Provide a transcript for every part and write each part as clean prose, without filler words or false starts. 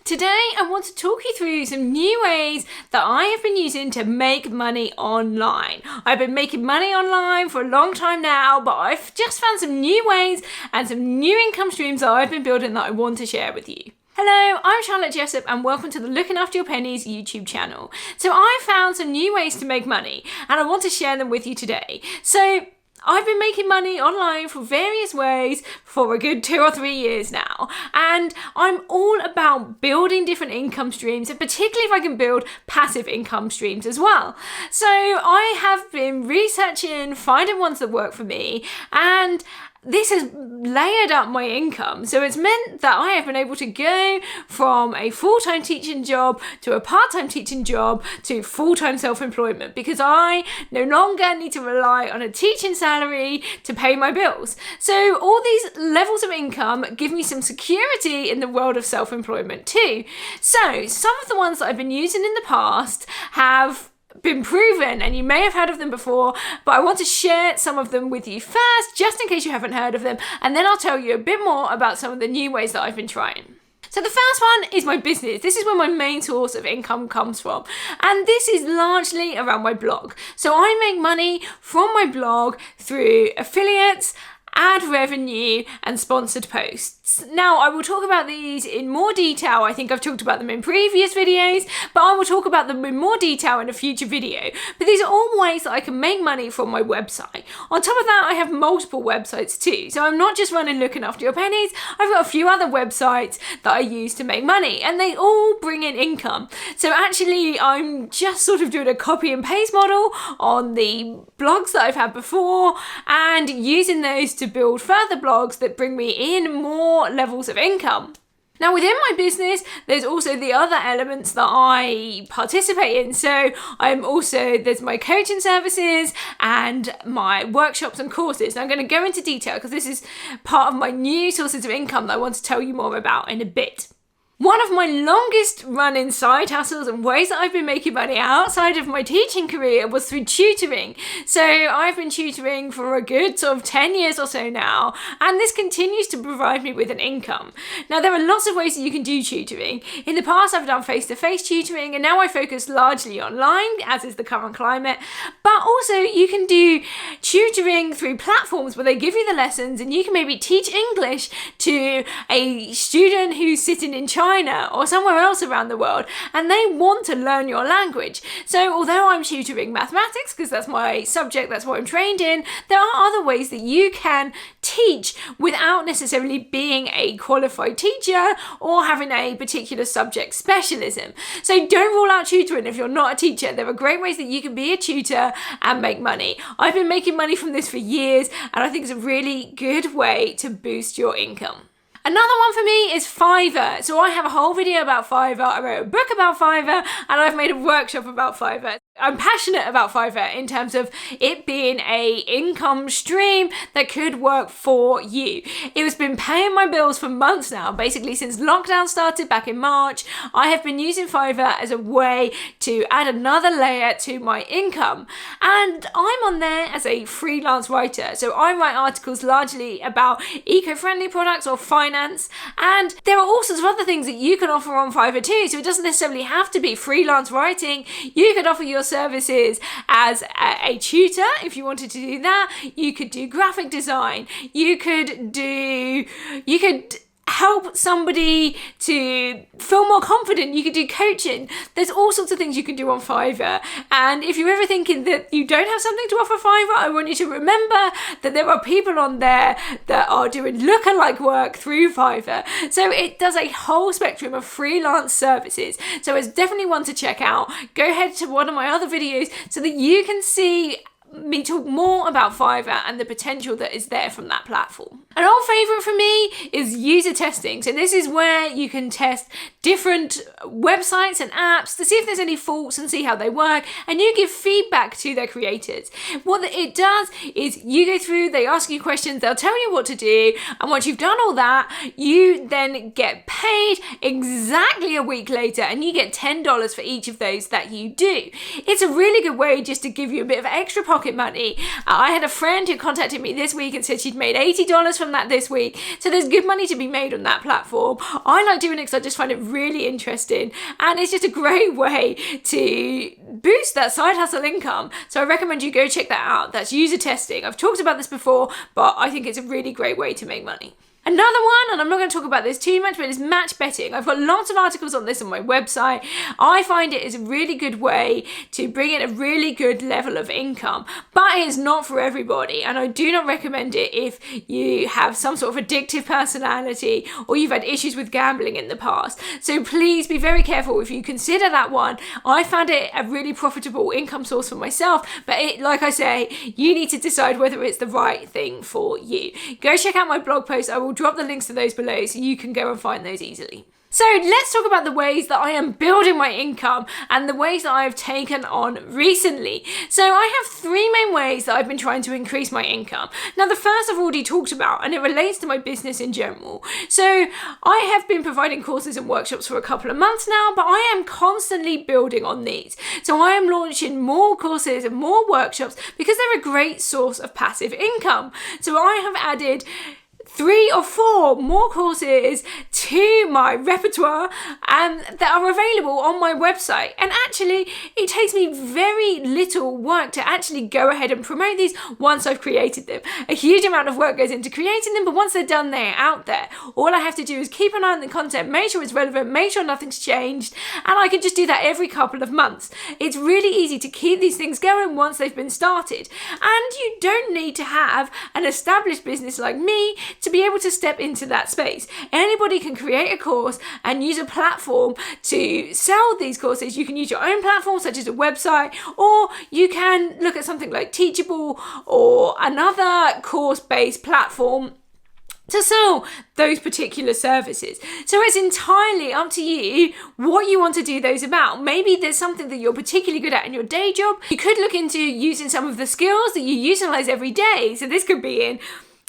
Today I want to talk you through some new ways that I have been using to make money online. I've been making money online for a long time now, but I've just found some new ways and some new income streams that I've been building that I want to share with you. Hello, I'm Charlotte Jessup and welcome to the Looking After Your Pennies YouTube channel. So I found some new ways to make money and I want to share them with you today. So I've been making money online for various ways for a good 2 or 3 years now, and I'm all about building different income streams, and particularly if I can build passive income streams as well. So I have been researching, finding ones that work for me, and this has layered up my income. So it's meant that I have been able to go from a full-time teaching job to a part-time teaching job to full-time self-employment, because I no longer need to rely on a teaching salary to pay my bills. So all these levels of income give me some security in the world of self-employment too. So some of the ones that I've been using in the past have been proven, and you may have heard of them before, but I want to share some of them with you first, just in case you haven't heard of them, and then I'll tell you a bit more about some of the new ways that I've been trying. So the first one is my business. This is where my main source of income comes from, and this is largely around my blog. So I make money from my blog through affiliates, ad revenue and sponsored posts. Now I will talk about these in more detail. I think I've talked about them in previous videos, but I will talk about them in more detail in a future video. But these are all ways that I can make money from my website. On top of that, I have multiple websites too. So I'm not just running Looking After Your Pennies, I've got a few other websites that I use to make money, and they all bring in income. So actually I'm just sort of doing a copy and paste model on the blogs that I've had before and using those to build further blogs that bring me in more levels of income. Now within my business, there's also the other elements that I participate in. So there's my coaching services and my workshops and courses. And I'm going to go into detail because this is part of my new sources of income that I want to tell you more about in a bit. One of my longest running side hustles and ways that I've been making money outside of my teaching career was through tutoring. So I've been tutoring for a good sort of 10 years or so now, and this continues to provide me with an income. Now there are lots of ways that you can do tutoring. In the past I've done face-to-face tutoring, and now I focus largely online, as is the current climate, but also you can do tutoring through platforms where they give you the lessons and you can maybe teach English to a student who's sitting in China or somewhere else around the world, and they want to learn your language. So although I'm tutoring mathematics because that's my subject, that's what I'm trained in, there are other ways that you can teach without necessarily being a qualified teacher or having a particular subject specialism. So don't rule out tutoring if you're not a teacher. There are great ways that you can be a tutor and make money. I've been making money from this for years, and I think it's a really good way to boost your income. Another one for me is Fiverr. So I have a whole video about Fiverr, I wrote a book about Fiverr, and I've made a workshop about Fiverr. I'm passionate about Fiverr in terms of it being a income stream that could work for you. It has been paying my bills for months now, basically since lockdown started back in March. I have been using Fiverr as a way to add another layer to my income. And I'm on there as a freelance writer. So I write articles largely about eco-friendly products or finance. And there are all sorts of other things that you can offer on Fiverr too. So it doesn't necessarily have to be freelance writing. You could offer your services as a tutor if you wanted to do that. You could do graphic design. You could help somebody to feel more confident. You could do coaching. There's all sorts of things you can do on Fiverr. And if you're ever thinking that you don't have something to offer Fiverr, I want you to remember that there are people on there that are doing lookalike work through Fiverr. So it does a whole spectrum of freelance services. So it's definitely one to check out. Go ahead to one of my other videos so that you can see me talk more about Fiverr and the potential that is there from that platform. An old favourite for me is user testing. So this is where you can test different websites and apps to see if there's any faults and see how they work, and you give feedback to their creators. What it does is you go through, they ask you questions, they'll tell you what to do, and once you've done all that, you then get paid exactly a week later, and you get $10 for each of those that you do. It's a really good way just to give you a bit of extra pocket money. I had a friend who contacted me this week and said she'd made $80 from that this week, so there's good money to be made on that platform. I like doing it because I just find it really interesting, and it's just a great way to boost that side hustle income. So I recommend you go check that out. That's user testing. I've talked about this before, but I think it's a really great way to make money. Another one, and I'm not going to talk about this too much, but it's match betting. I've got lots of articles on this on my website. I find it is a really good way to bring in a really good level of income, but it's not for everybody, and I do not recommend it if you have some sort of addictive personality or you've had issues with gambling in the past. So please be very careful if you consider that one. I found it a really profitable income source for myself, but like I say, you need to decide whether it's the right thing for you. Go check out my blog post. I will drop the links to those below so you can go and find those easily. So let's talk about the ways that I am building my income and the ways that I've taken on recently. So I have three main ways that I've been trying to increase my income. Now, the first I've already talked about, and it relates to my business in general. So I have been providing courses and workshops for a couple of months now, but I am constantly building on these. So I am launching more courses and more workshops because they're a great source of passive income. So I have added 3 or 4 more courses to my repertoire that are available on my website. And actually, it takes me very little work to actually go ahead and promote these once I've created them. A huge amount of work goes into creating them, but once they're done, they're out there. All I have to do is keep an eye on the content, make sure it's relevant, make sure nothing's changed, and I can just do that every couple of months. It's really easy to keep these things going once they've been started. And you don't need to have an established business like me to be able to step into that space. Anybody can create a course and use a platform to sell these courses. You can use your own platform, such as a website, or you can look at something like Teachable or another course-based platform to sell those particular services. So it's entirely up to you what you want to do those about. Maybe there's something that you're particularly good at in your day job. You could look into using some of the skills that you utilize every day. So this could be in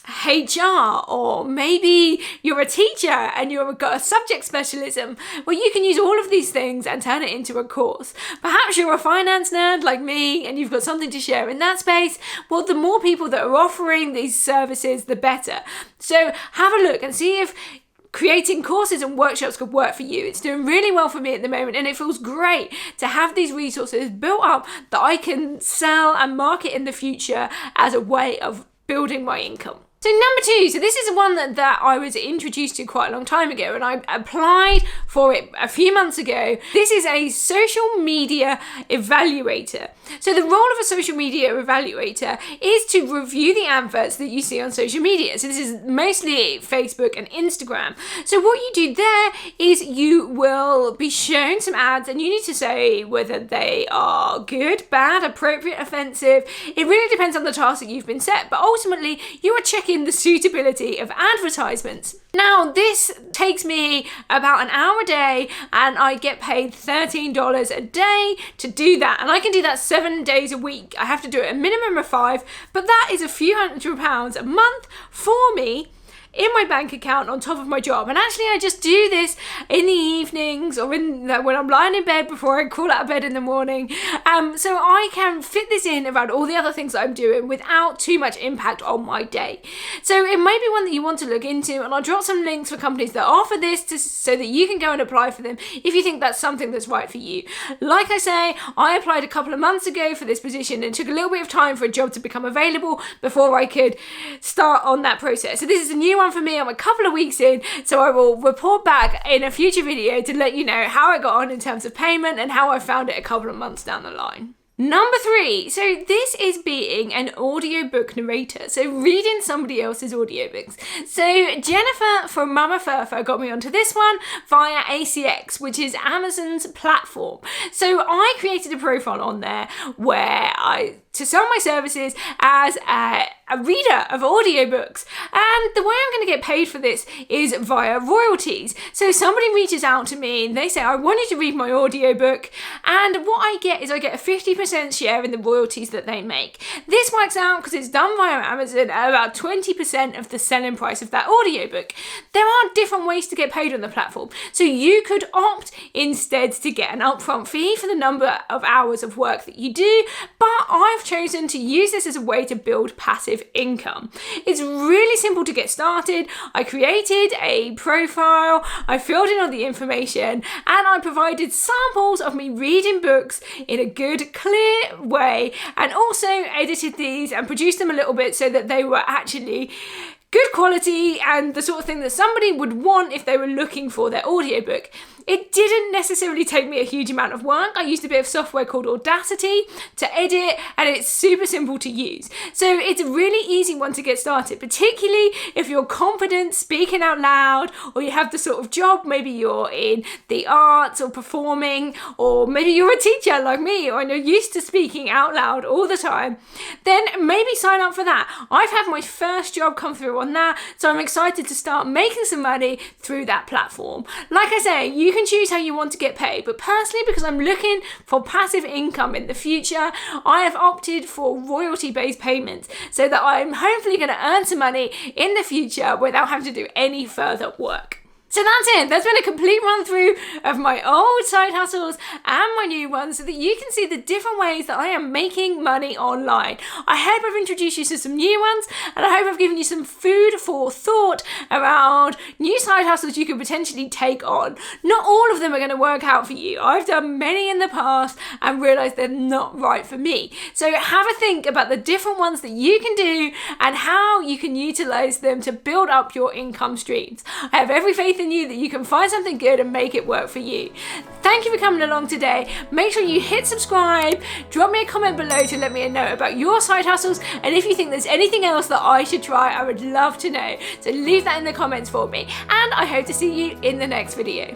HR, or maybe you're a teacher and you've got a subject specialism. Well, you can use all of these things and turn it into a course. Perhaps you're a finance nerd like me and you've got something to share in that space. Well, the more people that are offering these services, the better. So have a look and see if creating courses and workshops could work for you. It's doing really well for me at the moment, and it feels great to have these resources built up that I can sell and market in the future as a way of building my income. So number 2, so this is one that I was introduced to quite a long time ago, and I applied for it a few months ago. This is a social media evaluator. So the role of a social media evaluator is to review the adverts that you see on social media. So this is mostly Facebook and Instagram. So what you do there is you will be shown some ads, and you need to say whether they are good, bad, appropriate, offensive. It really depends on the task that you've been set, but ultimately you are checking the suitability of advertisements. Now, this takes me about an hour a day, and I get paid $13 a day to do that, and I can do that 7 days a week. I have to do it a minimum of 5, but that is a few £100 a month for me in my bank account on top of my job. And actually, I just do this in the evenings or when I'm lying in bed before I crawl out of bed in the morning. So I can fit this in around all the other things that I'm doing without too much impact on my day. So it may be one that you want to look into, and I'll drop some links for companies that offer this so that you can go and apply for them if you think that's something that's right for you. Like I say, I applied a couple of months ago for this position, and it took a little bit of time for a job to become available before I could start on that process. So this is a new one for me. I'm a couple of weeks in, so I will report back in a future video to let you know how I got on in terms of payment and how I found it a couple of months down the line. Number 3, so this is being an audiobook narrator, so reading somebody else's audiobooks. So Jennifer from Mama Furfur got me onto this one via ACX, which is Amazon's platform. So I created a profile on there where to sell my services as a reader of audiobooks, and the way I'm going to get paid for this is via royalties. So somebody reaches out to me and they say, I want you to read my audiobook, and what I get is I get a 50% share in the royalties that they make. This works out, because it's done via Amazon, at about 20% of the selling price of that audiobook. There are different ways to get paid on the platform, so you could opt instead to get an upfront fee for the number of hours of work that you do, but I have chosen to use this as a way to build passive income. It's really simple to get started. I created a profile, I filled in all the information, and I provided samples of me reading books in a good, clear way, and also edited these and produced them a little bit so that they were actually good quality and the sort of thing that somebody would want if they were looking for their audiobook. It didn't necessarily take me a huge amount of work. I used a bit of software called Audacity to edit, and it's super simple to use. So it's a really easy one to get started, particularly if you're confident speaking out loud, or you have the sort of job, maybe you're in the arts or performing, or maybe you're a teacher like me, or you're used to speaking out loud all the time. Then maybe sign up for that. I've had my first job come through on that, so I'm excited to start making some money through that platform. Like I say, you can choose how you want to get paid, but personally, because I'm looking for passive income in the future, I have opted for royalty-based payments so that I'm hopefully going to earn some money in the future without having to do any further work. So that's it. That's been a complete run through of my old side hustles and my new ones so that you can see the different ways that I am making money online. I hope I've introduced you to some new ones, and I hope I've given you some food for thought around new side hustles you could potentially take on. Not all of them are going to work out for you. I've done many in the past and realised they're not right for me. So have a think about the different ones that you can do and how you can utilise them to build up your income streams. I have every faith in you that you can find something good and make it work for you. Thank you for coming along today. Make sure you hit subscribe, drop me a comment below to let me know about your side hustles, and if you think there's anything else that I should try, I would love to know. So leave that in the comments for me, and I hope to see you in the next video.